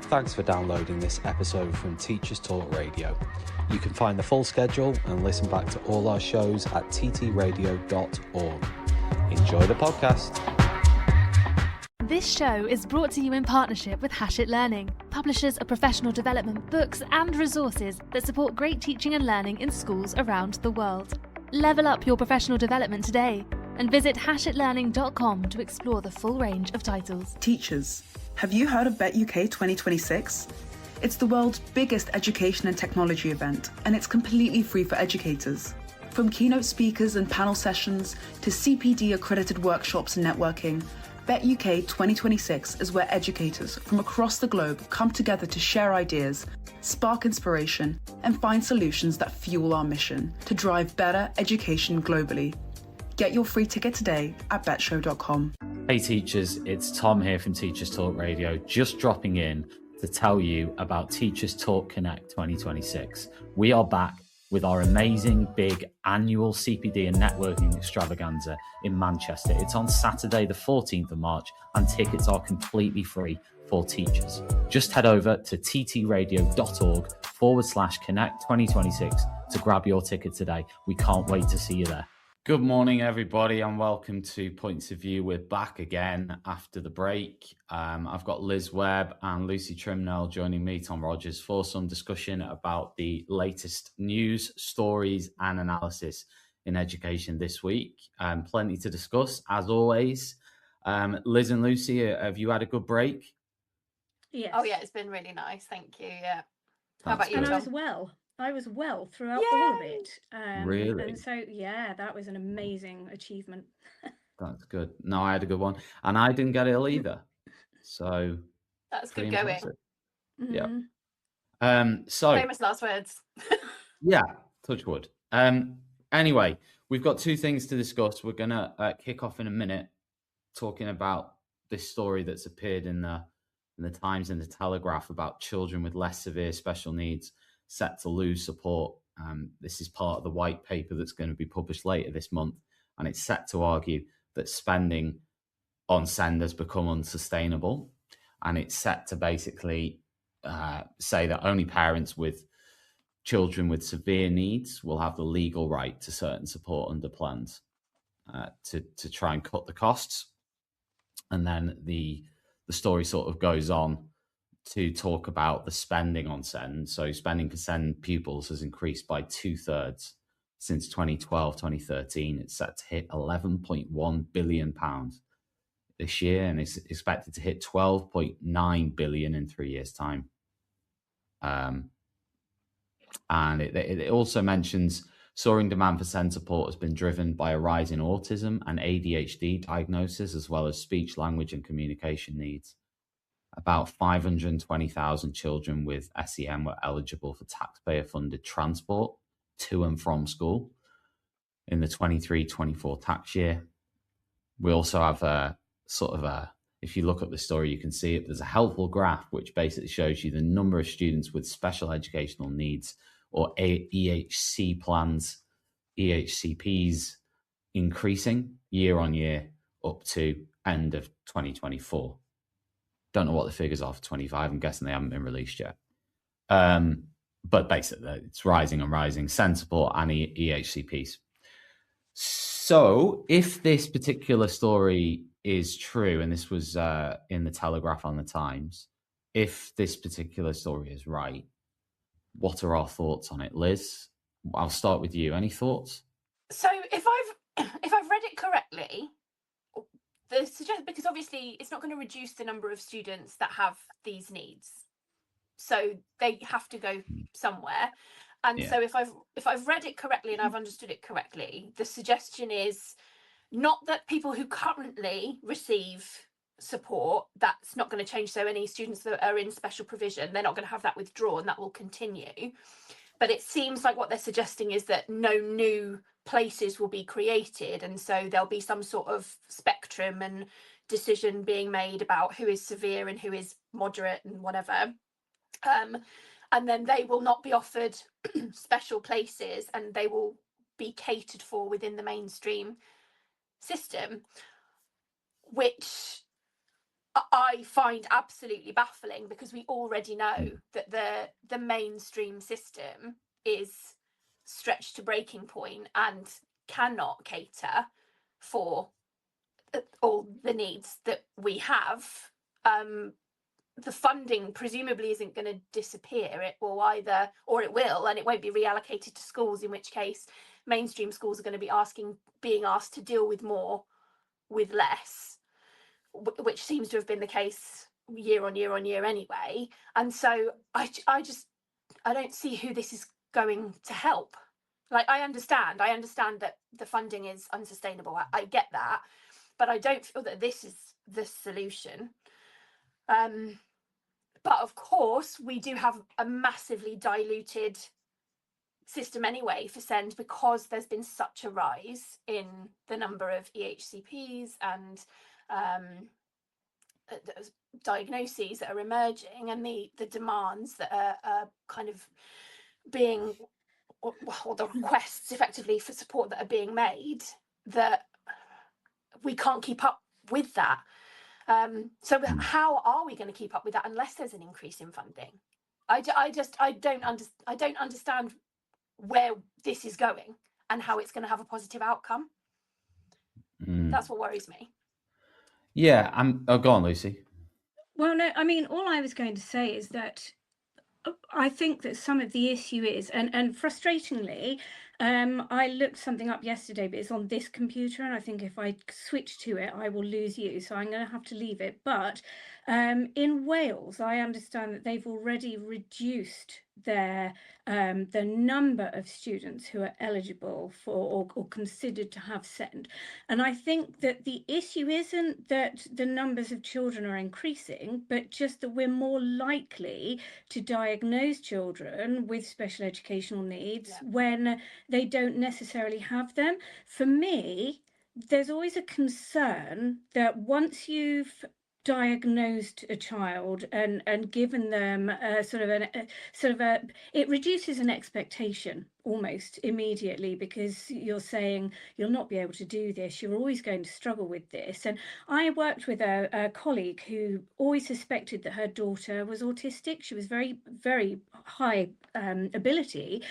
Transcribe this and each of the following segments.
Thanks for downloading this episode from Teachers Talk Radio. You can find the full schedule and listen back to all our shows at ttradio.org. Enjoy the podcast. This show is brought to you in partnership with Hachette Learning, publishers of professional development books and resources that support great teaching and learning in schools around the world. Level up your professional development today and visit hachetlearning.com to explore the full range of titles. Teachers, have you heard of Bet UK 2026? It's the world's biggest education and technology event, and it's completely free for educators. From keynote speakers and panel sessions to CPD accredited workshops and networking, Bet UK 2026 is where educators from across the globe come together to share ideas, spark inspiration, and find solutions that fuel our mission to drive better education globally. Get your free ticket today at betshow.com. Hey teachers, it's Tom here from Teachers Talk Radio, just dropping in to tell you about Teachers Talk Connect 2026. We are back with our amazing big annual CPD and networking extravaganza in Manchester. It's on Saturday the 14th of March and tickets are completely free for teachers. Just head over to ttradio.org/connect 2026 to grab your ticket today. We can't wait to see you there. Good morning, everybody, and welcome to Points of View. We're back again after the break. I've got Liz Webb and Lucy Trimnell joining me, Tom Rogers, for some discussion about the latest news, stories, and analysis in education this week. Plenty to discuss, as always. Liz and Lucy, have you had a good break? Yes. Oh, yeah, it's been really nice. Thank you. Yeah. How That's about you, good. Tom? I was well throughout all of it. Really? And so, yeah, that was an amazing achievement. That's good. No, I had a good one. And I didn't get ill either. So That's pretty good going. impressive. Mhm. Yeah. So Famous last words. yeah, touch wood. Anyway, we've got two things to discuss. We're gonna kick off in a minute talking about this story that's appeared in the Times and the Telegraph about children with less severe special needs set to lose support. This is part of the white paper that's going to be published later this month, and it's set to argue that spending on SEND has become unsustainable, and it's set to basically say that only parents with children with severe needs will have the legal right to certain support under plans to try and cut the costs. And then the story sort of goes on to talk about the spending on SEND. So spending for SEND pupils has increased by 2/3 since 2012, 2013. It's set to hit £11.1 billion this year, and it's expected to hit 12.9 billion in 3 years' time. And it also mentions soaring demand for SEND support has been driven by a rise in autism and ADHD diagnosis, as well as speech, language, and communication needs. About 520,000 children with SEN were eligible for taxpayer-funded transport to and from school in the 23-24 tax year. We also have if you look at the story, you can see it. There's a helpful graph which basically shows you the number of students with special educational needs or EHC plans, EHCPs, increasing year on year up to end of 2024. Don't know what the figures are for 25. I'm guessing they haven't been released yet. But basically, it's rising and rising. SEND support and EHCPs. So if this particular story is true, and this was in the Telegraph on the Times, if this particular story is right, what are our thoughts on it? Liz, I'll start with you. Any thoughts? So if I've read it correctly, because obviously it's not going to reduce the number of students that have these needs, so they have to go somewhere. And so if I've read it correctly and I've understood it correctly, the suggestion is not that people who currently receive support, that's not going to change. So any students that are in special provision, they're not going to have that withdrawn, that will continue. But it seems like what they're suggesting is that no new places will be created, and so there'll be some sort of spectrum and decision being made about who is severe and who is moderate and whatever. And then they will not be offered special places, and they will be catered for within the mainstream system, which I find absolutely baffling, because we already know that the mainstream system is stretched to breaking point and cannot cater for all the needs that we have. The funding presumably isn't going to disappear. It will either, or it will, and it won't be reallocated to schools, in which case mainstream schools are going to be being asked to deal with more with less, which seems to have been the case year on year on year anyway. And so I don't see who this is going to help. Like, I understand that the funding is unsustainable. I get that, but I don't feel that this is the solution. But of course, we do have a massively diluted system anyway for SEND, because there's been such a rise in the number of EHCPs and diagnoses that are emerging, and the demands that are kind of being, or the requests effectively for support that are being made, that we can't keep up with that. So how are we going to keep up with that unless there's an increase in funding? I don't understand where this is going and how it's going to have a positive outcome. That's what worries me. Yeah, go on, Lucy. Well, no, I mean, all I was going to say is that I think that some of the issue is, and frustratingly, I looked something up yesterday, but it's on this computer, and I think if I switch to it, I will lose you, so I'm going to have to leave it. But in Wales, I understand that they've already reduced their the number of students who are eligible for or considered to have SEND. And I think that the issue isn't that the numbers of children are increasing, but just that we're more likely to diagnose children with special educational needs when they don't necessarily have them. For me, there's always a concern that once you've diagnosed a child and given them it reduces an expectation almost immediately, because you're saying you'll not be able to do this, you're always going to struggle with this. And I worked with a colleague who always suspected that her daughter was autistic. She was very, very high ability,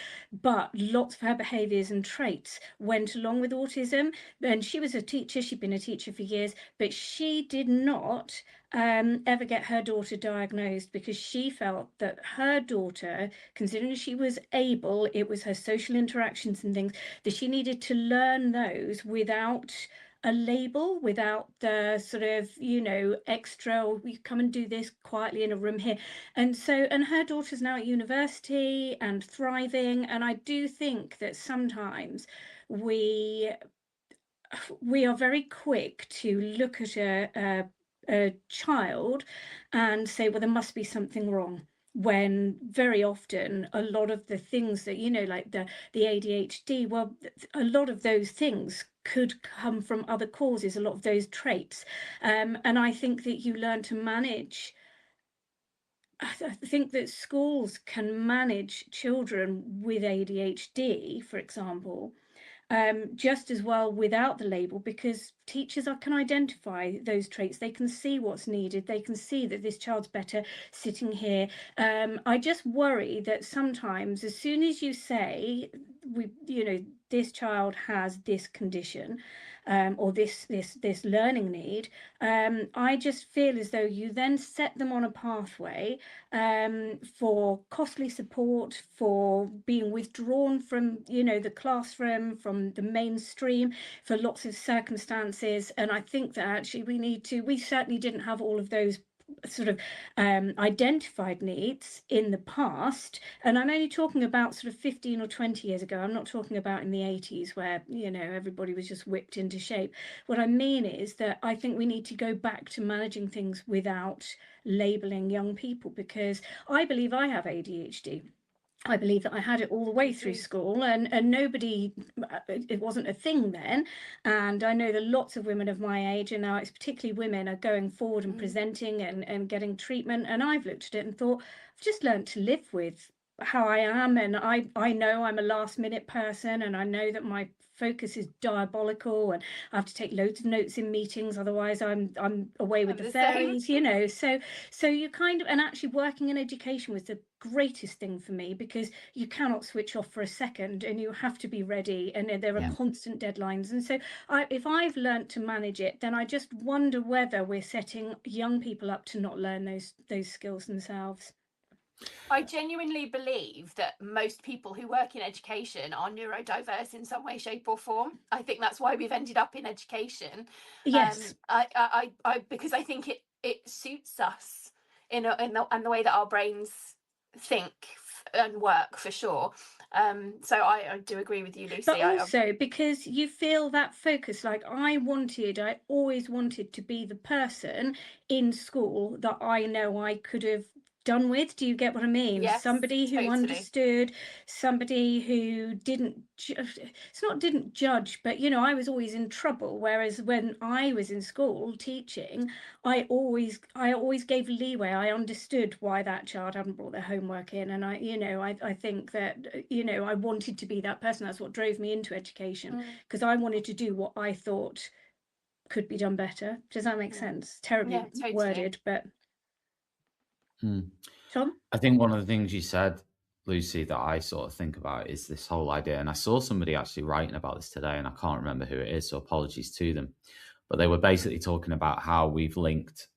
but lots of her behaviours and traits went along with autism. And she was a teacher, she'd been a teacher for years, but she did not ever get her daughter diagnosed, because she felt that her daughter, considering she was able, it was her social interactions and things, that she needed to learn those without a label, without the sort of, extra, or we come and do this quietly in a room here. And so, and her daughter's now at university and thriving. And I do think that sometimes we are very quick to look at a child and say, well, there must be something wrong, when very often a lot of the things that, like the ADHD, well, a lot of those things could come from other causes, a lot of those traits. And I think that you learn to manage. I think that schools can manage children with ADHD, for example, just as well without the label, because teachers can identify those traits. They can see what's needed. They can see that this child's better sitting here. I just worry that sometimes, as soon as you say, this child has this condition, or this learning need, I just feel as though you then set them on a pathway for costly support, for being withdrawn from the classroom, from the mainstream, for lots of circumstances. And I think that actually we certainly didn't have all of those sort of identified needs in the past, and I'm only talking about sort of 15 or 20 years ago. I'm not talking about in the 80s where everybody was just whipped into shape. What I mean is that I think we need to go back to managing things without labeling young people, because I believe I have ADHD. I believe that I had it all the way through school, and nobody, it wasn't a thing then. And I know that lots of women of my age, and now it's particularly women, are going forward and presenting and getting treatment. And I've looked at it and thought, I've just learned to live with how I am, and I know I'm a last minute person, and I know that my focus is diabolical, and I have to take loads of notes in meetings, otherwise I'm away with I'm the the same. fairies, you know. So you kind of, and actually working in education was the greatest thing for me, because you cannot switch off for a second, and you have to be ready, and there are Yeah. constant deadlines. And so if I've learnt to manage it, then I just wonder whether we're setting young people up to not learn those skills themselves. I genuinely believe that most people who work in education are neurodiverse in some way, shape, or form. I think that's why we've ended up in education. Yes. Because I think it suits us in the way that our brains think and work, for sure. So I do agree with you, Lucy. But also because you feel that focus, like I always wanted to be the person in school that I know I could have done with. Do you get what I mean? Yes, Somebody who totally. understood, somebody who it's not didn't judge, but you know, I was always in trouble. Whereas when I was in school teaching, I always gave leeway. I understood why that child hadn't brought their homework in, and I think that I wanted to be that person. That's what drove me into education, because I wanted to do what I thought could be done better. Does that make sense? Terribly Yeah, totally. worded, but Tom? I think one of the things you said, Lucy, that I sort of think about is this whole idea. And I saw somebody actually writing about this today, and I can't remember who it is, so apologies to them. But they were basically talking about how we've linked,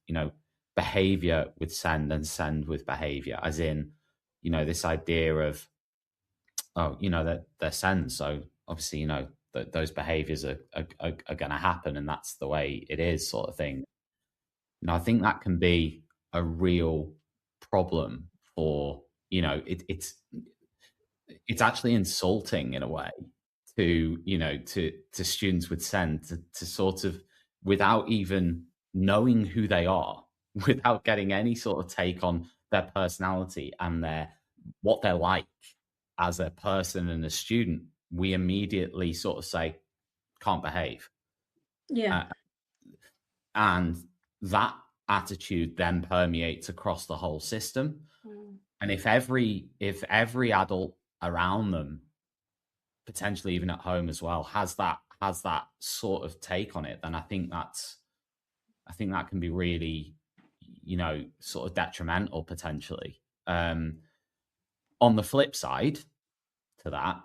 behavior with send and send with behavior, as in, this idea of, that they're send. So obviously, that those behaviors are going to happen, and that's the way it is, sort of thing. I think that can be a real problem for, it's actually insulting in a way to, to students with send to sort of, without even knowing who they are, without getting any sort of take on their personality and what they're like as a person and a student, we immediately sort of say, can't behave. Yeah. And that attitude then permeates across the whole system. And if every adult around them, potentially even at home as well, has that sort of take on it, then I think that can be really, sort of detrimental potentially. On the flip side to that,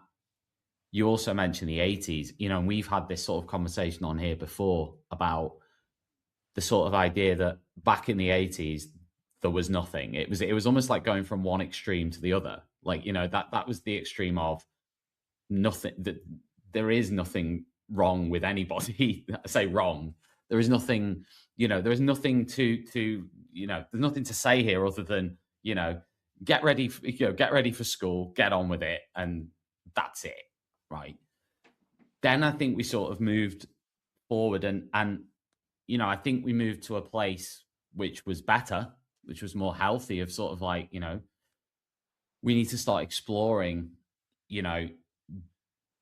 you also mentioned the 80s, and we've had this sort of conversation on here before about the sort of idea that back in the 80s there was nothing. It was almost like going from one extreme to the other. Like, that was the extreme of nothing, that there is nothing wrong with anybody. I say wrong. There is nothing, there is nothing to there's nothing to say here other than, get ready for school, get on with it, and that's it, right? Then I think we sort of moved forward and I think we moved to a place which was better, which was more healthy, of sort of like, we need to start exploring,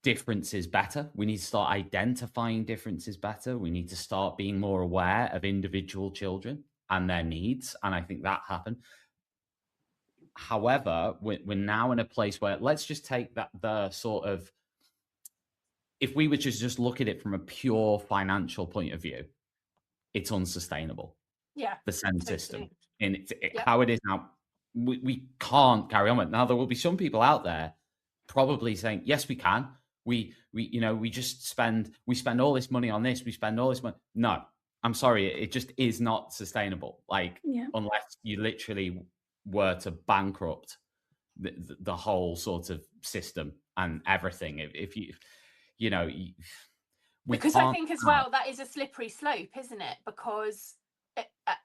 differences better. We need to start identifying differences better. We need to start being more aware of individual children and their needs. And I think that happened. However, we're now in a place where, let's just take the sort of, if we were to just look at it from a pure financial point of view, it's unsustainable. Yeah, the send totally. system in how it is now. We can't carry on with it. Now, there will be some people out there probably saying, yes, we can. We spend all this money on this. We spend all this money. No, I'm sorry. It just is not sustainable. Like, unless you literally were to bankrupt the whole sort of system and everything. If you, because I think as well, that is a slippery slope, isn't it? Because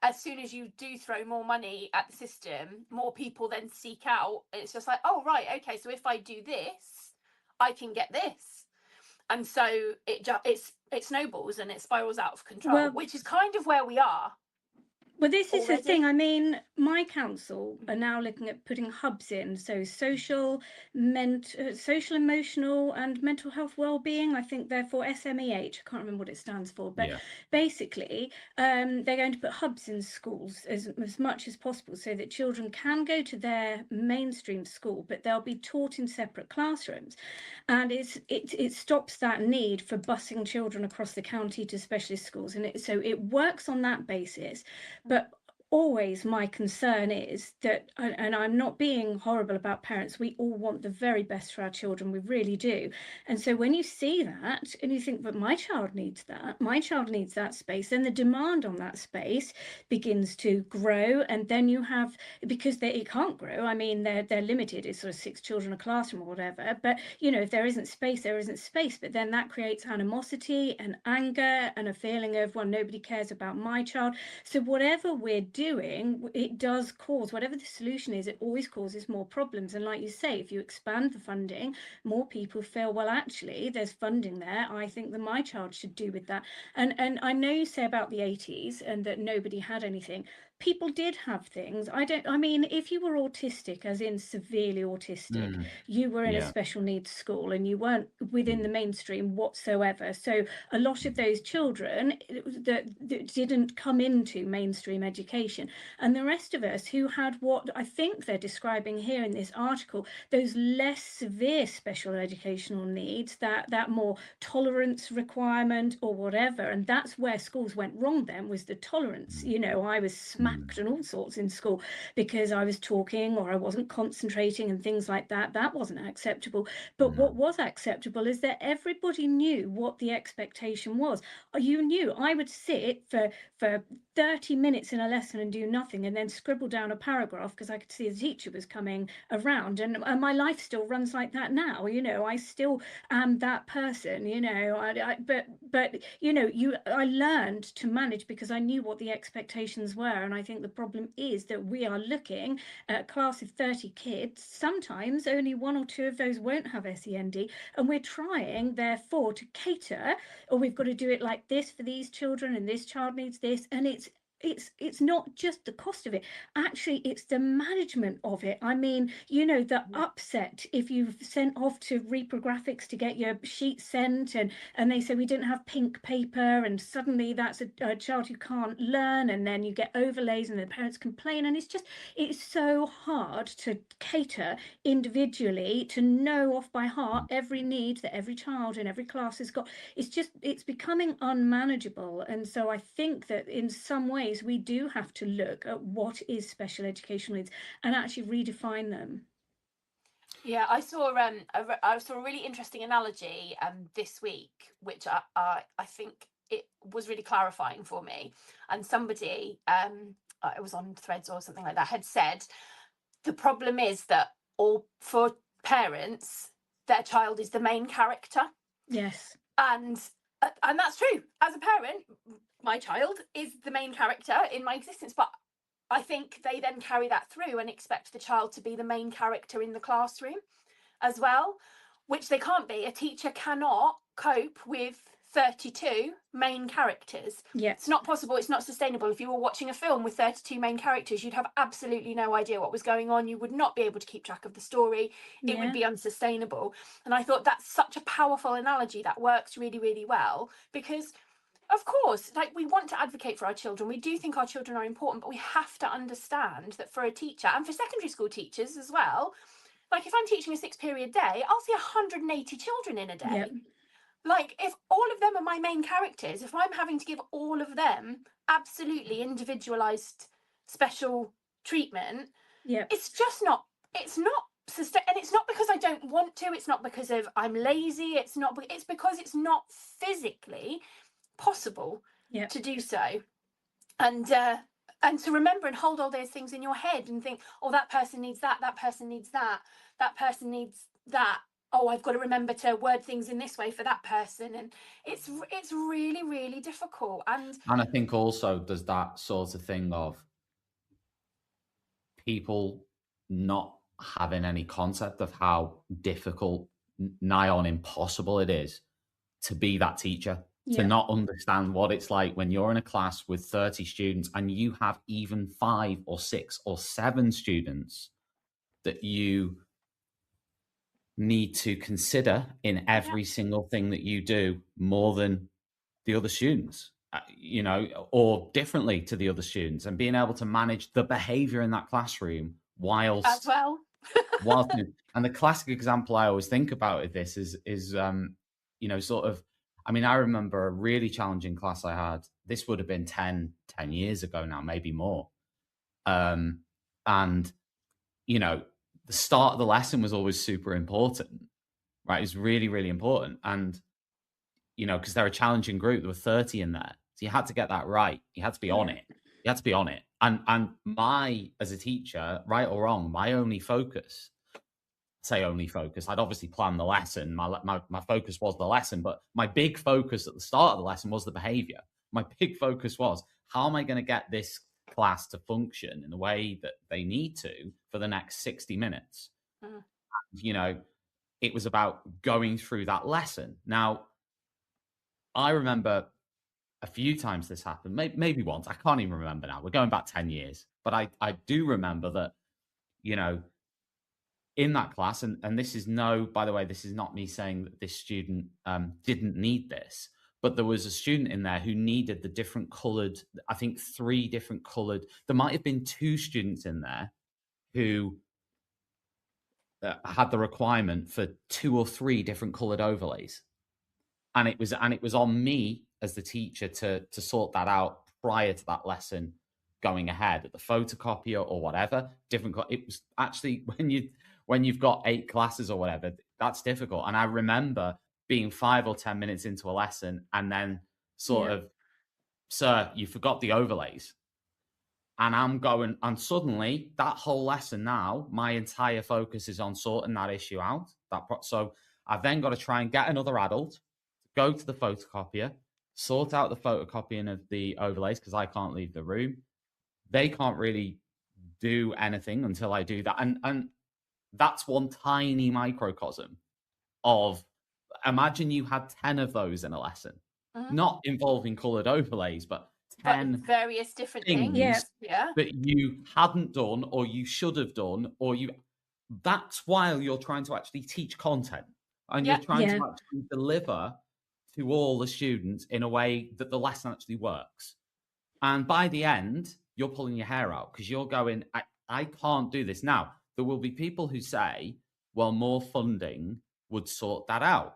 as soon as you do throw more money at the system, more people then seek out. It's just like, oh, right, okay, so if I do this, I can get this. And so it snowballs and it spirals out of control, which is kind of where we are. Well, this is the already. thing. I mean, my council are now looking at putting hubs in, so social, emotional, and mental health well-being. I think they're for SMEH. I can't remember what it stands for, but basically, they're going to put hubs in schools as much as possible, so that children can go to their mainstream school, but they'll be taught in separate classrooms, and it stops that need for busing children across the county to specialist schools, and so it works on that basis. But always my concern is that, and I'm not being horrible about parents, we all want the very best for our children, we really do. And so when you see that and you think, but my child needs that space, then the demand on that space begins to grow. And then you have, because it can't grow, I mean, they're limited, it's sort of 6 children a classroom or whatever, but if there isn't space, there isn't space. But then that creates animosity and anger and a feeling of, well, nobody cares about my child. So whatever we're doing, it does cause, whatever the solution is, it always causes more problems. And like you say, if you expand the funding, more people feel, well, actually, there's funding there, I think that my child should do with that. And I know you say about the 80s and that nobody had anything. People did have things. I mean, if you were autistic, as in severely autistic, you were in a special needs school and you weren't within the mainstream whatsoever. So a lot of those children that didn't come into mainstream education, and the rest of us who had what I think they're describing here in this article, those less severe special educational needs, that more tolerance requirement or whatever. And that's where schools went wrong then, was the tolerance. I was smacked and all sorts in school because I was talking or I wasn't concentrating and things like that. That wasn't acceptable. But what was acceptable is that everybody knew what the expectation was. You knew I would sit for 30 minutes in a lesson and do nothing, and then scribble down a paragraph because I could see the teacher was coming around, and my life still runs like that now. I still am that person. But I learned to manage because I knew what the expectations were. And I think the problem is that we are looking at a class of 30 kids. Sometimes only 1 or 2 of those won't have SEND, and we're trying therefore to cater, or we've got to do it like this for these children, and this child needs this, and it's not just the cost of it, actually it's the management of it. I mean, the upset if you've sent off to reprographics to get your sheet sent, and they say we didn't have pink paper, and suddenly that's a child who can't learn, and then you get overlays and the parents complain, and it's so hard to cater individually, to know off by heart every need that every child in every class has got. It's becoming unmanageable. And so I think that in some ways we do have to look at what is special educational needs and actually redefine them. Yeah, I saw a really interesting analogy this week, which I think it was really clarifying for me. And somebody, it was on Threads or something like that, had said the problem is that for parents, their child is the main character. Yes. And that's true. As a parent, my child is the main character in my existence, but I think they then carry that through and expect the child to be the main character in the classroom as well, which they can't be. A teacher cannot cope with 32 main characters. Yeah. It's not possible. It's not sustainable. If you were watching a film with 32 main characters, you'd have absolutely no idea what was going on. You would not be able to keep track of the story. It would be unsustainable. And I thought that's such a powerful analogy that works really, really well, because of course, we want to advocate for our children. We do think our children are important, but we have to understand that for a teacher, and for secondary school teachers as well, if I'm teaching a 6-period day, I'll see 180 children in a day. Yep. If all of them are my main characters, if I'm having to give all of them absolutely individualized special treatment, it's just not, it's not and it's not because I don't want to, it's not because I'm lazy, it's because it's not physically possible to do so. And to remember and hold all those things in your head and think, oh, that person needs that person needs that person needs that, oh, I've got to remember to word things in this way for that person. And it's really, really difficult. And I think also there's that sort of thing of people not having any concept of how difficult, nigh on impossible it is to be that teacher. to Yeah. not understand what it's like when you're in a class with 30 students and you have even 5 or 6 or 7 students that you need to consider in every single thing that you do more than the other students, or differently to the other students, and being able to manage the behavior in that classroom As well. whilst and the classic example I always think about with this is sort of, I mean, I remember a really challenging class I had. This would have been 10 years ago now, maybe more. And the start of the lesson was always super important, right? It was really, really important. And because they're a challenging group, there were 30 in there. So you had to get that right. You had to be on it. You had to be on it. And as a teacher, right or wrong, my only focus, I'd obviously plan the lesson. My focus was the lesson, but my big focus at the start of the lesson was the behavior. My big focus was, how am I going to get this class to function in the way that they need to for the next 60 minutes? It was about going through that lesson. Now, I remember a few times this happened, maybe once. I can't even remember now. We're going back 10 years. But I do remember that, in that class, and this is by the way, this is not me saying that this student didn't need this, but there was a student in there who needed the different colored, I think 3 different colored, there might have been 2 students in there who had the requirement for 2 or 3 different colored overlays. And it was on me as the teacher to sort that out prior to that lesson going ahead at the photocopier or whatever. It was actually, when you've got 8 classes or whatever, that's difficult. And I remember being 5 or 10 minutes into a lesson and then sort of, sir, you forgot the overlays. And suddenly that whole lesson now, my entire focus is on sorting that issue out. So I've then got to try and get another adult, go to the photocopier, sort out the photocopying of the overlays because I can't leave the room. They can't really do anything until I do that. And that's one tiny microcosm of, imagine you had 10 of those in a lesson, not involving colored overlays, but 10 various different things that you hadn't done or you should have done, that's while you're trying to actually teach content and you're trying to actually deliver to all the students in a way that the lesson actually works. And by the end, you're pulling your hair out because you're going, I can't do this. Now, there will be people who say, well, more funding would sort that out.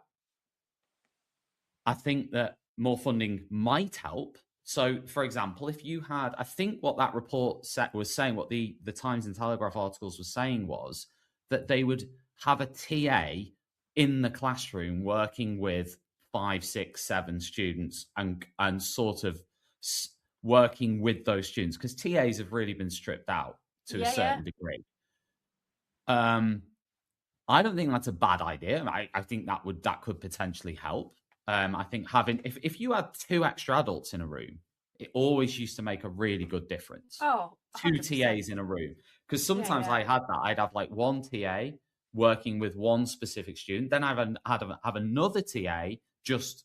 I think that more funding might help. So, for example, if you had, I think what that report was saying, what the Times and Telegraph articles were saying was that they would have a TA in the classroom working with 5, 6, 7 students and sort of working with those students, because TAs have really been stripped out to a certain degree. I don't think that's a bad idea. I think that could potentially help. I think having, if you had 2 extra adults in a room, it always used to make a really good difference. 2 TAs in a room, because sometimes I had that. I'd have like 1 TA working with 1 specific student, then I'd have another TA just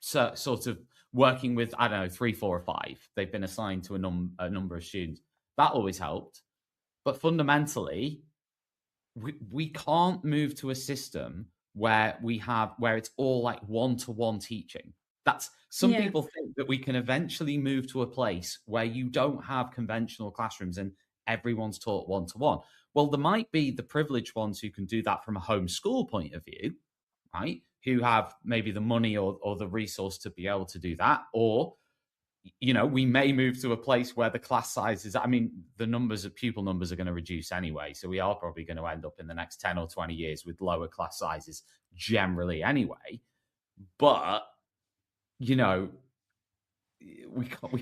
sort of working with, I don't know, 3, 4, or 5. They've been assigned to a number of students. That always helped. But fundamentally, we can't move to a system where it's all like one-to-one teaching. Some people think that we can eventually move to a place where you don't have conventional classrooms and everyone's taught one-to-one. Well, there might be the privileged ones who can do that from a homeschool point of view, right? Who have maybe the money or the resource to be able to do that. Or, we may move to a place where the class sizes, the pupil numbers are going to reduce anyway. So we are probably going to end up in the next 10 or 20 years with lower class sizes generally anyway. But, we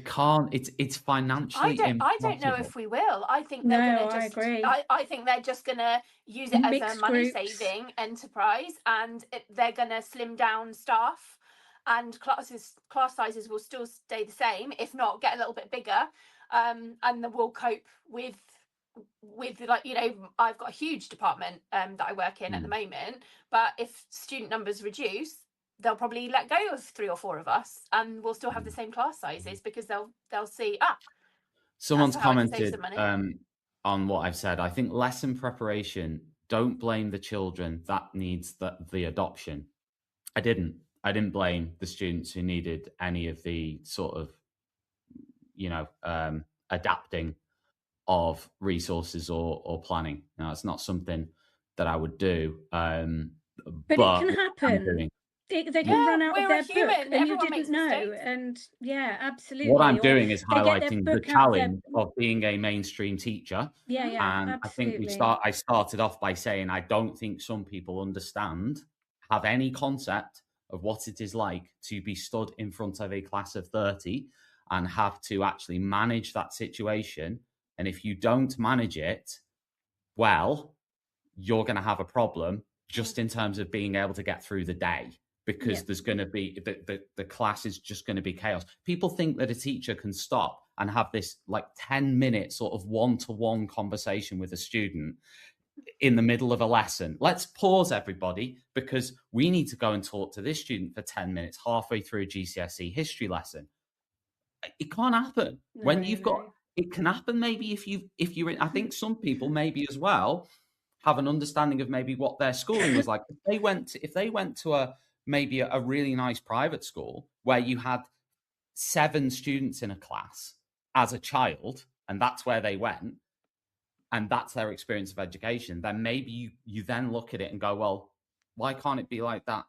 can't, it's financially impossible. I don't know if we will. I think they're going to just, I agree. I think they're just going to use it as Mixed a money groups. saving enterprise, and they're going to slim down staff, and class sizes will still stay the same, if not get a little bit bigger, and then we'll cope with like, I've got a huge department that I work in at the moment, but if student numbers reduce, they'll probably let go of 3 or 4 of us, and we'll still have the same class sizes because they'll see, Someone's that's how I can save commented some money. on what I've said. I think lesson preparation, don't blame the children that needs the adoption. I didn't blame the students who needed any of the sort of, adapting of resources or planning. Now, it's not something that I would do. But it can what I'm happen. doing- They Yeah, can run out of we're their a human. book, and you Everyone makes didn't know. mistakes. And yeah, absolutely. What I'm Or doing is they get their highlighting the book out of their challenge of being a mainstream teacher. yeah, And absolutely. I started off by saying I don't think some people have any concept of what it is like to be stood in front of a class of 30 and have to actually manage that situation. And if you don't manage it well, you're going to have a problem just in terms of being able to get through the day, because there's going to be the class is just going to be chaos. People think that a teacher can stop and have this like 10-minute sort of one-to-one conversation with a student in the middle of a lesson. Let's pause, everybody, because we need to go and talk to this student for 10 minutes halfway through a GCSE history lesson. It can't happen. When you've got, it can happen maybe if you're in, I think some people maybe as well have an understanding of maybe what their schooling was like. If they went to maybe a really nice private school where you had 7 students in a class as a child, and that's where they went, and that's their experience of education, then maybe you then look at it and go, well, why can't it be like that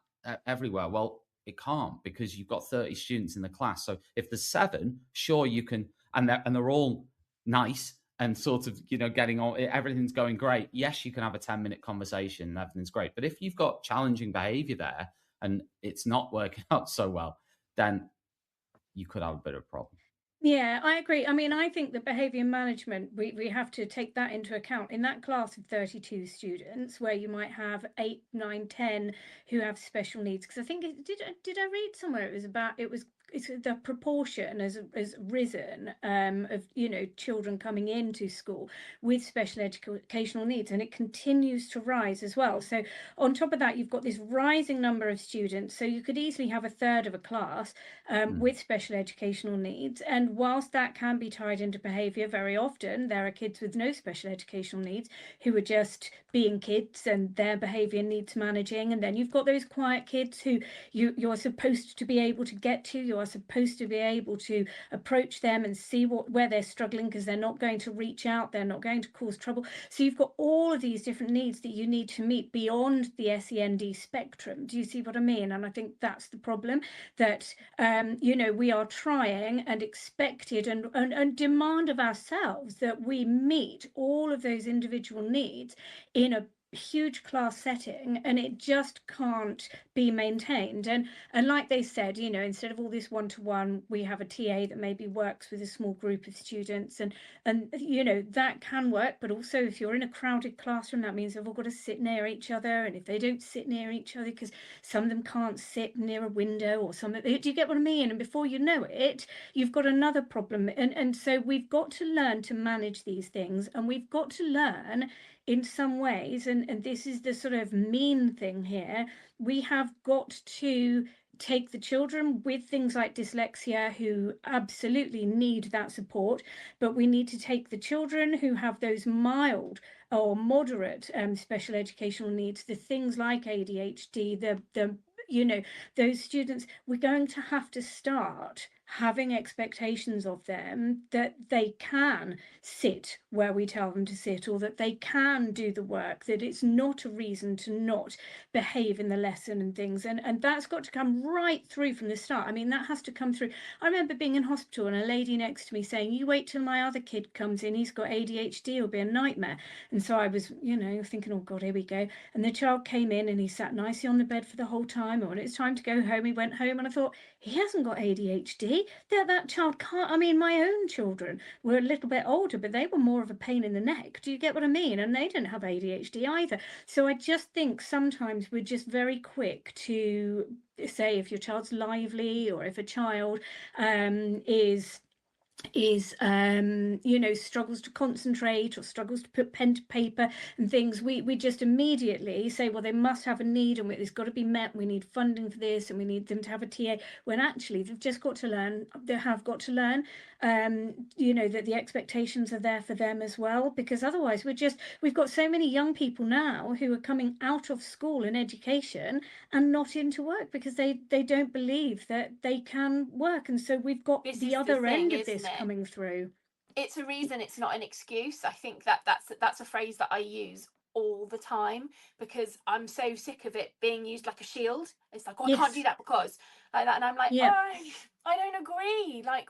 everywhere? Well, it can't, because you've got 30 students in the class. So if there's 7, sure, you can, and they're all nice and sort of, getting on, everything's going great. Yes, you can have a 10-minute conversation and everything's great. But if you've got challenging behavior there and it's not working out so well, then you could have a bit of a problem. Yeah, I agree. I mean, I think the behaviour management, we have to take that into account. In that class of 32 students, where you might have 8, 9, 10 who have special needs, because I think, did I read somewhere it's the proportion has risen of children coming into school with special educational needs, and it continues to rise as well. So on top of that, you've got this rising number of students, so you could easily have a third of a class with special educational needs. And whilst that can be tied into behaviour, very often there are kids with no special educational needs who are just being kids and their behaviour needs managing. And then you've got those quiet kids who you're supposed to be able to get to. You are supposed to be able to approach them and see where they're struggling, because they're not going to reach out, they're not going to cause trouble. So you've got all of these different needs that you need to meet beyond the SEND spectrum. Do you see what I mean? And I think that's the problem, that we are trying and expected and demand of ourselves that we meet all of those individual needs in a huge class setting, and it just can't be maintained. And like they said, instead of all this one-to-one, we have a TA that maybe works with a small group of students, and that can work. But also, if you're in a crowded classroom, that means they've all got to sit near each other, and if they don't sit near each other, because some of them can't sit near a window, or do you get what I mean? And before you know it, you've got another problem. And so we've got to learn to manage these things, and we've got to learn in some ways, and this is the sort of mean thing here, we have got to take the children with things like dyslexia who absolutely need that support, but we need to take the children who have those mild or moderate special educational needs, the things like ADHD, those students, we're going to have to start having expectations of them that they can sit where we tell them to sit, or that they can do the work, that it's not a reason to not behave in the lesson and things. And that's got to come right through from the start. I mean, that has to come through. I remember being in hospital and a lady next to me saying, you wait till my other kid comes in, he's got ADHD, it'll be a nightmare. And so I was, thinking, oh God, here we go. And the child came in and he sat nicely on the bed for the whole time. And when it was time to go home, he went home, and I thought, he hasn't got ADHD. That child can't. I mean, my own children were a little bit older, but they were more of a pain in the neck. Do you get what I mean? And they didn't have ADHD either. So I just think sometimes we're just very quick to say if your child's lively, or if a child is is struggles to concentrate or struggles to put pen to paper and things, we just immediately say, well, they must have a need and it's got to be met, we need funding for this and we need them to have a TA, when actually they've just got to learn, that the expectations are there for them as well, because otherwise we've got so many young people now who are coming out of school and education and not into work because they don't believe that they can work, and so we've got the other end of this coming through. It's a reason, it's not an excuse. I think that's a phrase that I use all the time because I'm so sick of it being used like a shield. It's like, oh, I can't do that because like that, and I'm like, I don't agree. Like,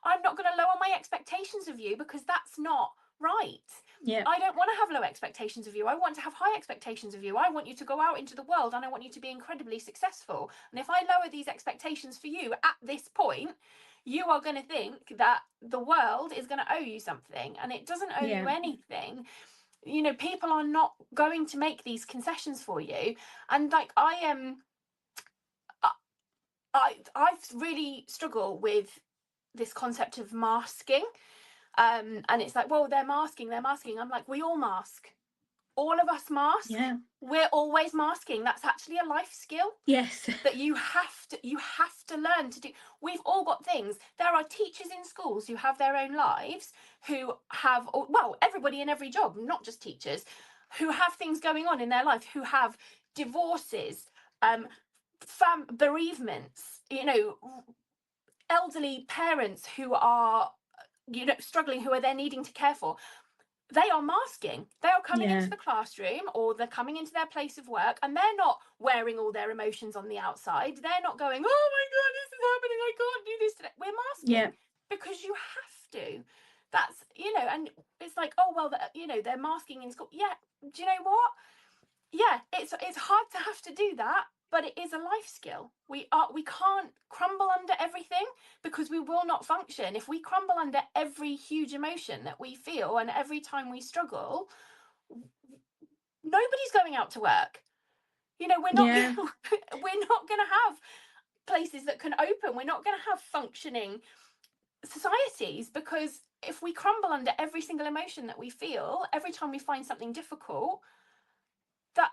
I'm not going to lower my expectations of you because that's not right. I don't want to have low expectations of you. I want to have high expectations of you. I want you to go out into the world and I want you to be incredibly successful. And if I lower these expectations for you at this point, you are going to think that the world is going to owe you something, and it doesn't owe you anything. People are not going to make these concessions for you. And like I really struggle with this concept of masking. And it's like, well, they're masking. I'm like, we all mask. All of us mask. We're always masking. That's actually a life skill. Yes. That you have to learn to do. We've all got things. There are teachers in schools who have their own lives, who have, well, everybody in every job, not just teachers, who have things going on in their life, who have divorces, bereavements, elderly parents who are, struggling, who are they needing to care for. They are masking. They are coming into the classroom or they're coming into their place of work and they're not wearing all their emotions on the outside. They're not going, oh my God, this is happening. I can't do this today. We're masking because you have to. That's, and it's like, oh, well, they're masking in school. Yeah. Do you know what? Yeah, it's hard to have to do that, but it is a life skill. We can't crumble under everything because we will not function. If we crumble under every huge emotion that we feel and every time we struggle, nobody's going out to work. We're not we're not going to have places that can open. We're not going to have functioning societies, because if we crumble under every single emotion that we feel every time we find something difficult, that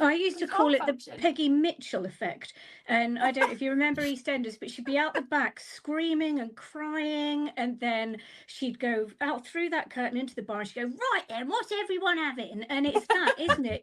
I used to call it the Peggy Mitchell effect. And I don't know if you remember EastEnders, but she'd be out the back screaming and crying. And then she'd go out through that curtain into the bar. And she'd go, right then, what's everyone having? And it's that, isn't it?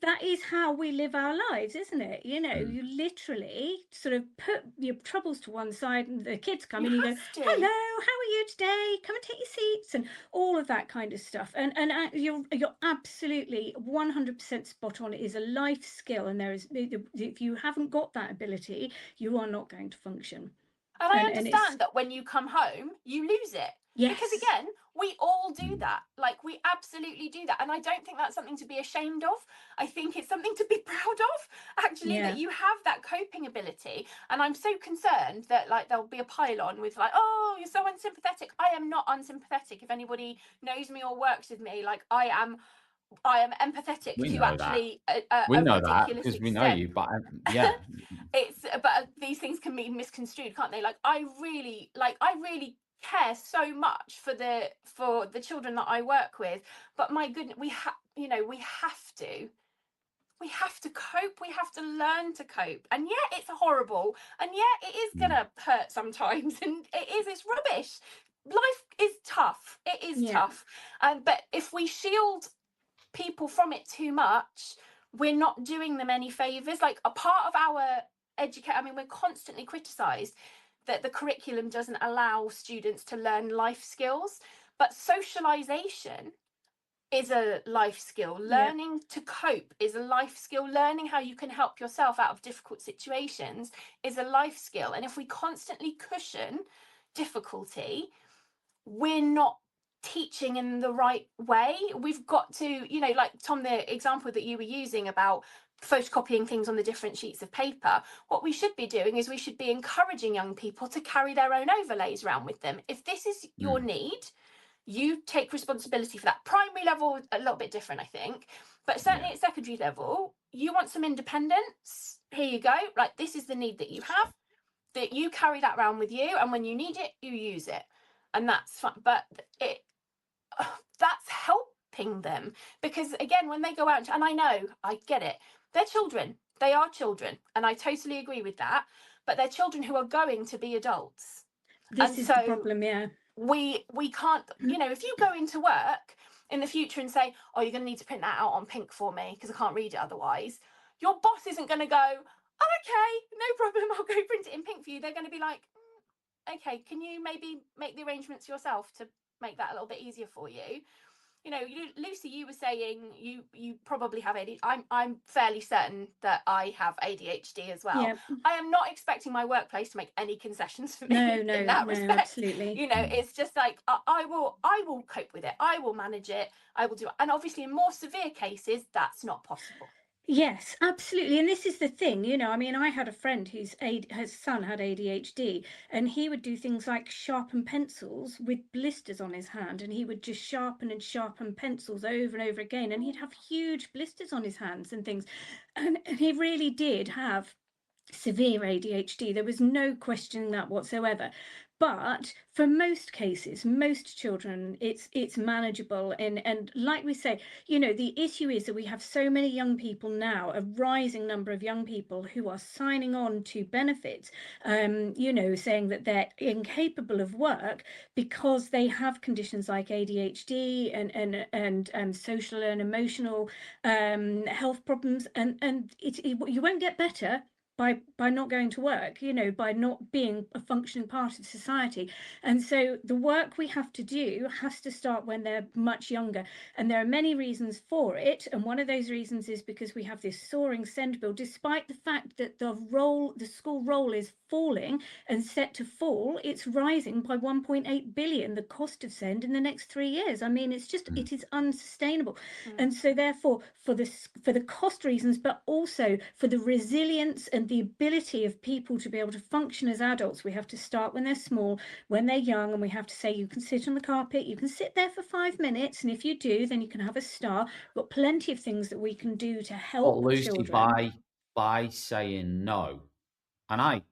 That is how we live our lives, isn't it? You literally sort of put your troubles to one side and the kids come and you go, hello, how are you today? Come and take your seats and all of that kind of stuff. And you're absolutely 100% spot on. It is a life skill, and if you haven't got that ability, you are not going to function. And I understand that when you come home, you lose it. Yes. Because again, we all do that. Like, we absolutely do that. And I don't think that's something to be ashamed of. I think it's something to be proud of, actually, that you have that coping ability. And I'm so concerned that, like, there'll be a pile-on with, like, oh, you're so unsympathetic. I am not unsympathetic. If anybody knows me or works with me, like, I am empathetic to actually we know that because we know you, but but these things can be misconstrued, can't they? Like, I really care so much for the children that I work with, but my goodness, we have to cope. We have to learn to cope. And yeah, it's horrible, and yeah, it is gonna hurt sometimes, and it's rubbish. Life is tough. It is tough. But if we shield people from it too much, we're not doing them any favors. Like, a part of our we're constantly criticized that the curriculum doesn't allow students to learn life skills, but socialization is a life skill. Learning to cope is a life skill. Learning how you can help yourself out of difficult situations is a life skill. And if we constantly cushion difficulty, we're not teaching in the right way. We've got to, like Tom, the example that you were using about photocopying things on the different sheets of paper, what we should be doing is we should be encouraging young people to carry their own overlays around with them. If this is your need, you take responsibility for that. Primary level, a little bit different, I think, but certainly at secondary level, you want some independence, here you go, like, this is the need that you have, that you carry that around with you, and when you need it, you use it, and that's fine. But that's helping them, because again, when they go out, and I get it, they're children, they are children, and I totally agree with that, but they're children who are going to be adults. This is the problem. Yeah, we can't, if you go into work in the future and say, oh, you're going to need to print that out on pink for me because I can't read it otherwise, your boss isn't going to go, oh, okay, no problem, I'll go print it in pink for you. They're going to be like, okay, can you maybe make the arrangements yourself to make that a little bit easier for you? Lucy, you were saying you probably have ADHD. I'm fairly certain that I have ADHD as well. Yeah. I am not expecting my workplace to make any concessions for me in that respect. Absolutely. It's just like I will cope with it. I will manage it. I will do it. And obviously, in more severe cases, that's not possible. Yes, absolutely. And this is the thing, I had a friend whose son had ADHD, and he would do things like sharpen pencils with blisters on his hand, and he would just sharpen and sharpen pencils over and over again, and he'd have huge blisters on his hands and things. And he really did have severe ADHD. There was no questioning that whatsoever. But for most cases, most children, it's manageable. And like we say, the issue is that we have so many young people now, a rising number of young people who are signing on to benefits, saying that they're incapable of work because they have conditions like ADHD and social and emotional health problems. And you won't get better by not going to work, by not being a functioning part of society. And so the work we have to do has to start when they're much younger. And there are many reasons for it. And one of those reasons is because we have this soaring SEND bill, despite the fact that the school roll is falling and set to fall. It's rising by 1.8 billion, the cost of SEND in the next 3 years. I mean, it is unsustainable. And so therefore, for the cost reasons, but also for the resilience and the ability of people to be able to function as adults, we have to start when they're small, when they're young, and we have to say, you can sit on the carpet, you can sit there for 5 minutes, and if you do, then you can have a star. We've got plenty of things that we can do to help Lucy, children. By saying no, and I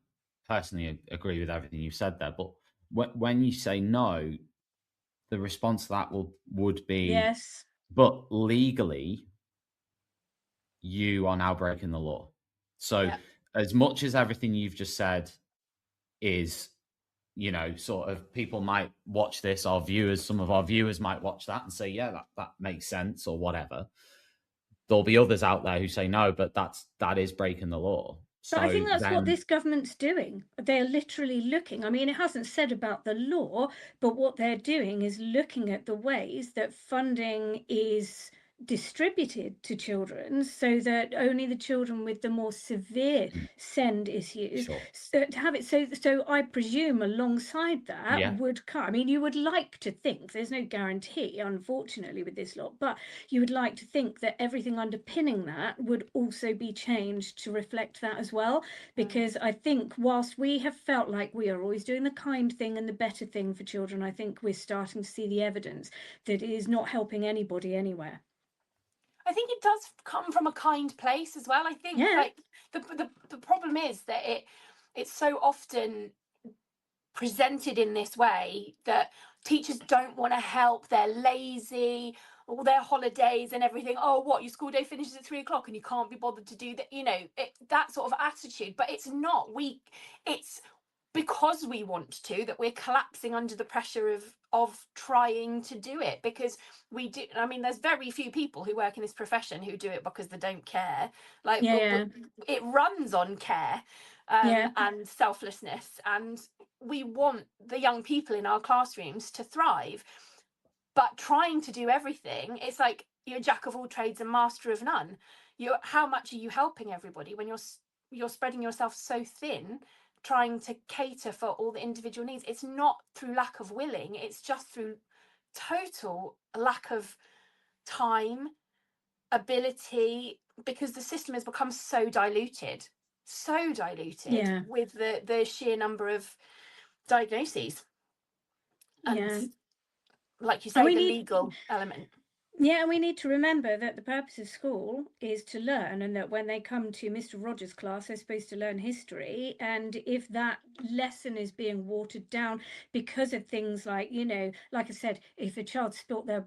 personally agree with everything you said there, but when you say no, the response to that would be yes, but legally you are now breaking the law. So as much as everything you've just said is, sort of, people might watch this, some of our viewers might watch that and say, yeah, that makes sense or whatever. There'll be others out there who say no, but that is breaking the law. So I think that's what this government's doing. They're literally looking. I mean, it hasn't said about the law, but what they're doing is looking at the ways that funding is distributed to children so that only the children with the more severe SEND issues to have it. So I presume alongside that would come. I mean, you would like to think, there's no guarantee, unfortunately, with this lot, but you would like to think that everything underpinning that would also be changed to reflect that as well. Because I think whilst we have felt like we are always doing the kind thing and the better thing for children, I think we're starting to see the evidence that it is not helping anybody anywhere. I think it does come from a kind place as well. I think like the problem is that it's so often presented in this way that teachers don't want to help, they're lazy, all their holidays and everything. Oh, what, your school day finishes at 3 o'clock and you can't be bothered to do that, that sort of attitude. But it's not. It's because we want to, that we're collapsing under the pressure of trying to do it, because we do. I mean, there's very few people who work in this profession who do it because they don't care. Like it runs on care and selflessness, and we want the young people in our classrooms to thrive. But trying to do everything, it's like you're a jack of all trades and master of none. How much are you helping everybody when you're spreading yourself so thin, trying to cater for all the individual needs? It's not through lack of willing, it's just through total lack of time, ability, because the system has become so diluted with the sheer number of diagnoses and like you say, the legal element. Yeah, we need to remember that the purpose of school is to learn, and that when they come to Mr. Rogers' class, they're supposed to learn history. And if that lesson is being watered down because of things like, like I said, if a child spilt their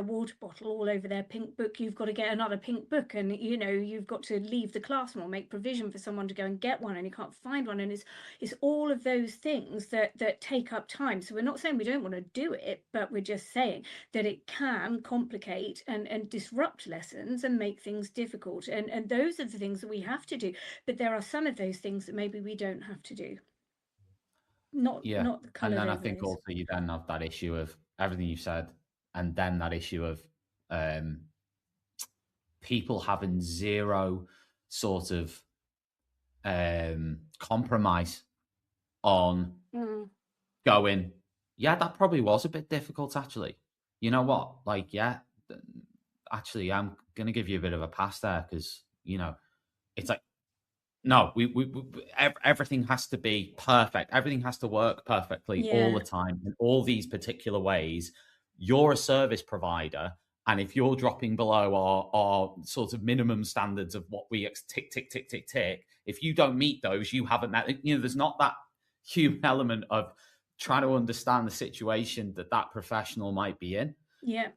water bottle all over their pink book, you've got to get another pink book, and you've got to leave the classroom or make provision for someone to go and get one, and you can't find one, and it's all of those things that take up time. So we're not saying we don't want to do it, but we're just saying that it can complicate and disrupt lessons and make things difficult. And those are the things that we have to do. But there are some of those things that maybe we don't have to do. Not Yeah. the And coloured then I think overlays. also you then have that issue of everything you said, and then that issue of people having zero sort of compromise on going, yeah, that probably was a bit difficult, actually. You know what? Like, yeah, actually, I'm going to give you a bit of a pass there because, it's like, no, everything has to be perfect. Everything has to work perfectly all Yeah. the time in all these particular ways. You're a service provider. And if you're dropping below our sort of minimum standards of what we tick, tick, tick, tick, tick, if you don't meet those, you haven't met, there's not that human element of trying to understand the situation that professional might be in Yeah.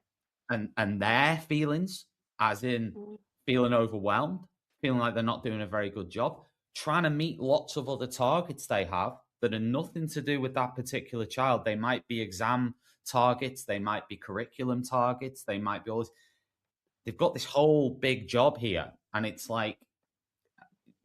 and their feelings, as in feeling overwhelmed, feeling like they're not doing a very good job, trying to meet lots of other targets they have that are nothing to do with that particular child. They might be exam targets, they might be curriculum targets, they might be all this. They've got this whole big job here, and it's like,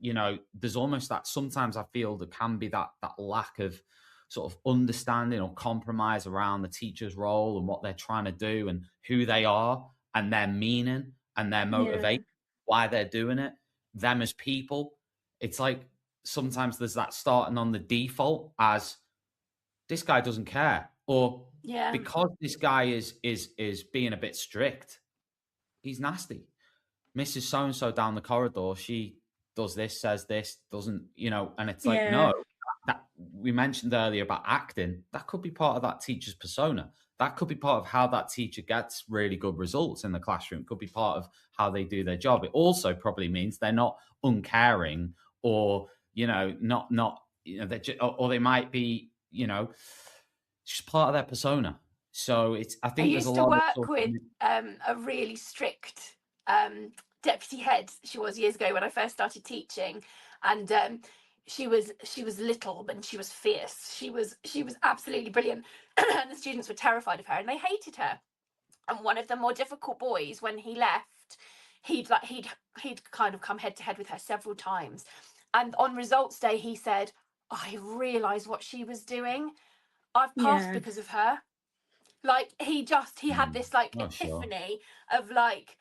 there's almost that sometimes I feel there can be that lack of sort of understanding or compromise around the teacher's role and what they're trying to do and who they are and their meaning and their motivation, why they're doing it, them as people. It's like sometimes there's that starting on the default as this guy doesn't care, or because this guy is being a bit strict, he's nasty. Mrs. So-and-so down the corridor, she does this, says this, doesn't, and it's like, no, that we mentioned earlier about acting, that could be part of that teacher's persona. That could be part of how that teacher gets really good results in the classroom. It could be part of how they do their job. It also probably means they're not uncaring or, not, or they might be, just part of their persona. So I think there's a lot I used to work with a really strict deputy head. She was years ago when I first started teaching, and she was little, but she was fierce. She was absolutely brilliant, and the students were terrified of her, and they hated her. And one of the more difficult boys, when he left, he'd kind of come head to head with her several times, and on results day he said, I realised what she was doing. I've passed because of her. Like he had this epiphany of like,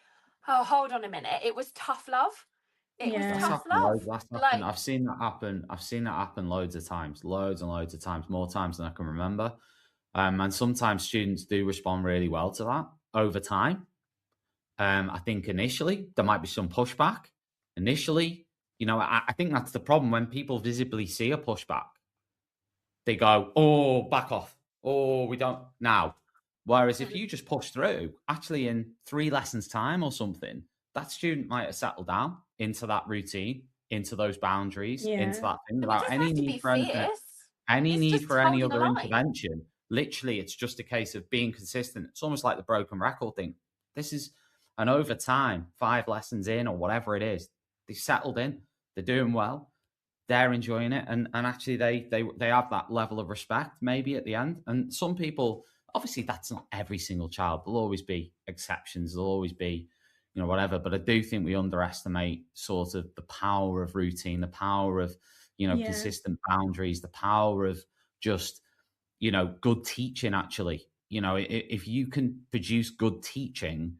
oh, hold on a minute, it was tough love. It was tough love. I've seen that happen. I've seen that happen loads of times, loads and loads of times, more times than I can remember. And sometimes students do respond really well to that over time. I think initially there might be some pushback. Initially, I think that's the problem when people visibly see a pushback. They go, oh, back off. Oh, we don't now. Whereas if you just push through, actually in 3 lessons time or something, that student might have settled down into that routine, into those boundaries, into that thing without any need for anything, any other intervention. Literally, it's just a case of being consistent. It's almost like the broken record thing. This is, and over time, 5 lessons in or whatever it is, they've settled in, they're doing well, they're enjoying it, and actually they have that level of respect maybe at the end. And some people, obviously that's not every single child, there'll always be exceptions, there'll always be whatever, but I do think we underestimate sort of the power of routine, the power of consistent boundaries, the power of just good teaching. Actually, if you can produce good teaching,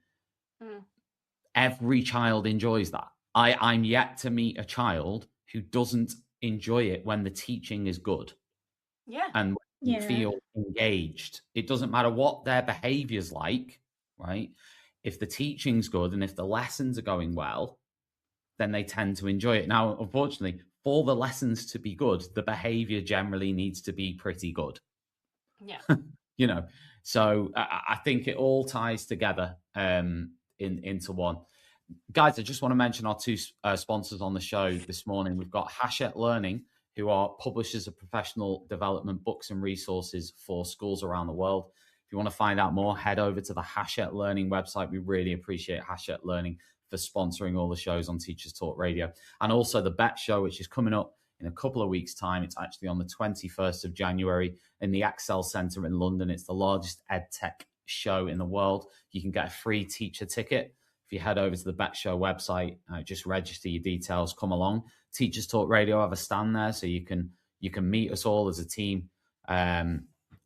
every child enjoys that. I'm yet to meet a child who doesn't enjoy it when the teaching is good. And when you feel engaged. It doesn't matter what their behavior's like, right? If the teaching's good and if the lessons are going well, then they tend to enjoy it. Now, unfortunately, for the lessons to be good, the behavior generally needs to be pretty good. Yeah. So I think it all ties together. into one. Guys, I just want to mention our two sponsors on the show this morning. We've got Hachette Learning, who are publishers of professional development books and resources for schools around the world. If you want to find out more, head over to the Hachette Learning website. We really appreciate Hachette Learning for sponsoring all the shows on Teachers Talk Radio. And also the Bet Show, which is coming up in a couple of weeks' time. It's actually on the 21st of January in the Excel Centre in London. It's the largest EdTech show in the world. You can get a free teacher ticket if you head over to the Bet Show website. Just register your details, come along. Teachers Talk Radio have a stand there, so you can meet us all as a team, and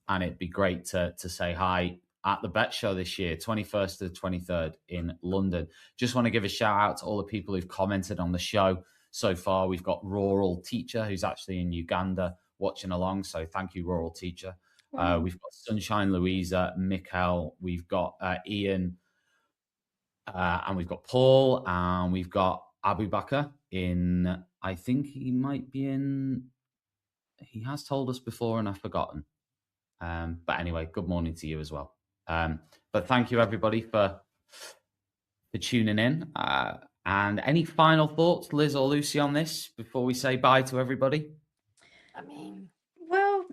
it'd be great to say hi at the Bet Show this year, 21st to the 23rd in London. Just want to give a shout out to all the people who've commented on the show so far. We've got Rural Teacher, who's actually in Uganda watching along, so thank you, Rural Teacher. Wow. We've got Sunshine Louisa, Mikkel, we've got Ian, and we've got Paul, and we've got Abu Bakr in, I think he might be in, he has told us before and I've forgotten. But anyway, good morning to you as well. But thank you everybody for tuning in. And any final thoughts, Liz or Lucy, on this before we say bye to everybody? I mean, well,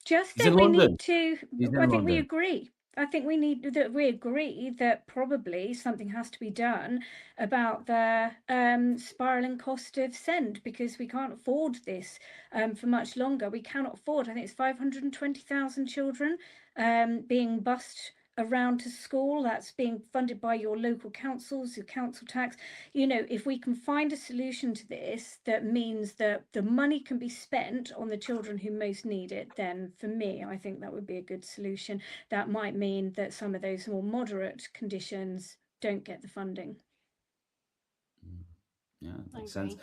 just He's that in we London. need to, I think we agree. I think we agree that probably something has to be done about the spiraling cost of SEND, because we can't afford this for much longer. We cannot afford, I think it's 520,000 children being bussed around to school. That's being funded by your local councils, your council tax. You know, if we can find a solution to this that means that the money can be spent on the children who most need it, then for me, I think that would be a good solution. That might mean that some of those more moderate conditions don't get the funding. Yeah, makes sense.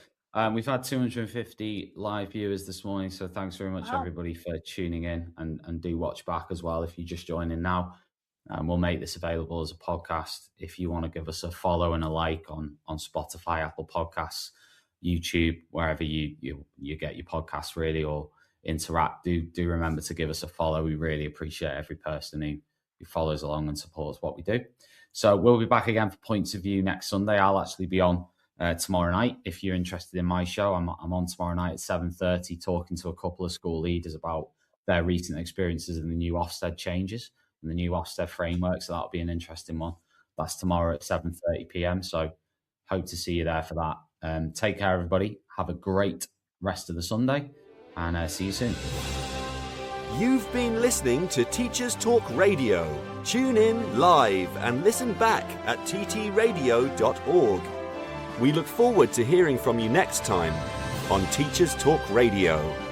We've had 250 live viewers this morning, so thanks very much everybody for tuning in, and do watch back as well if you just join in now. We'll make this available as a podcast. If you want to give us a follow and a like on Spotify, Apple Podcasts, YouTube, wherever you get your podcasts really, or interact, do remember to give us a follow. We really appreciate every person who follows along and supports what we do. So we'll be back again for Points of View next Sunday. I'll actually be on tomorrow night. If you're interested in my show, I'm on tomorrow night at 7:30 talking to a couple of school leaders about their recent experiences in the new Ofsted changes and the new Ofsted framework. So that'll be an interesting one. That's tomorrow at 7:30 p.m. So hope to see you there for that. Take care, everybody. Have a great rest of the Sunday, and see you soon. You've been listening to Teachers Talk Radio. Tune in live and listen back at ttradio.org. We look forward to hearing from you next time on Teachers Talk Radio.